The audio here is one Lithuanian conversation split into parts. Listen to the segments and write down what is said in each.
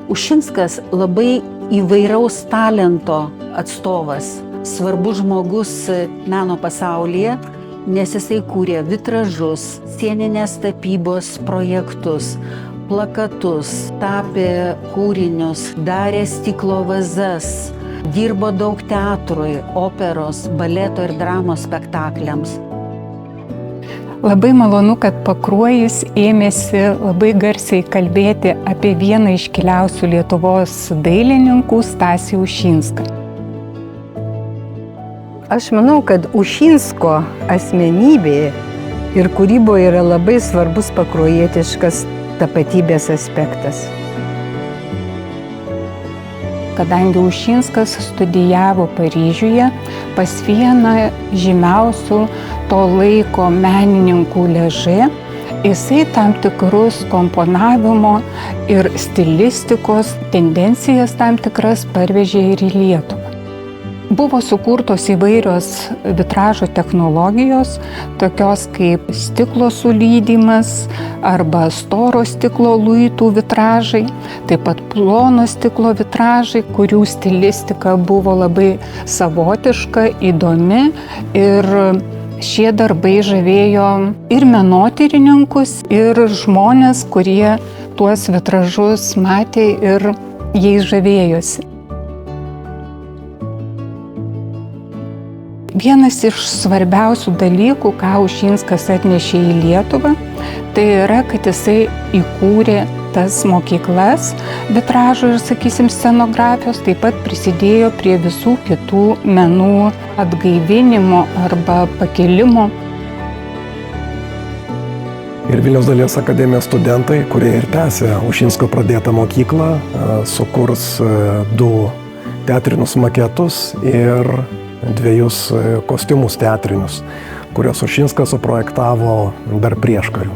Ušinskas labai įvairaus talento atstovas, svarbus žmogus meno pasaulyje, nes jisai kūrė vitražus, sieninės tapybos projektus, plakatus, tapė kūrinius, darė stiklo vazas, dirbo daug teatrui, operos, baleto ir dramos spektakliams. Labai malonu, kad Pakruojis ėmėsi labai garsiai kalbėti apie vieną iškiliausių Lietuvos dailininkų Stasį Ušinską. Aš manau, kad Ušinsko asmenybė ir kūryboje yra labai svarbus pakruojietiškas tapatybės aspektas. Kadangi Ušinskas studijavo Paryžiuje pas vieną žymiausių to laiko menininkų Ležė, jisai tam tikrus komponavimo ir stilistikos tendencijas tam tikras parvežė ir į Lietuvą. Buvo sukurtos įvairios vitražo technologijos, tokios kaip stiklo sulydymas arba storo stiklo luitų vitražai, taip pat plono stiklo vitražai, kurių stilistika buvo labai savotiška, įdomi ir šie darbai žavėjo ir menotyrininkus, ir žmonės, kurie tuos vitražus matė ir jais žavėjosi. Vienas iš svarbiausių dalykų, ką Ušinskas atnešė į Lietuvą, tai yra, kad jisai įkūrė tas mokyklas vitražo ir, sakysim, scenografijos, taip pat prisidėjo prie visų kitų menų atgaivinimo arba pakėlimo. Ir Vilniaus dailės akademijos studentai, kurie ir tęsė Ušinsko pradėtą mokyklą, sukurs 2 teatrinius maketus ir 2 kostiumus teatrinius, kuriuos Ušinskas suprojektavo dar prieškariu.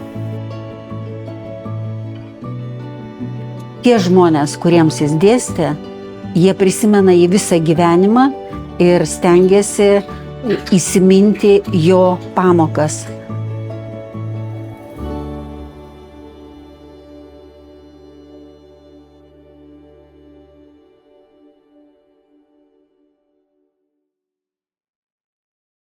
Tie žmonės, kuriems jis dėstė, jie prisimena jį visą gyvenimą ir stengiasi įsiminti jo pamokas.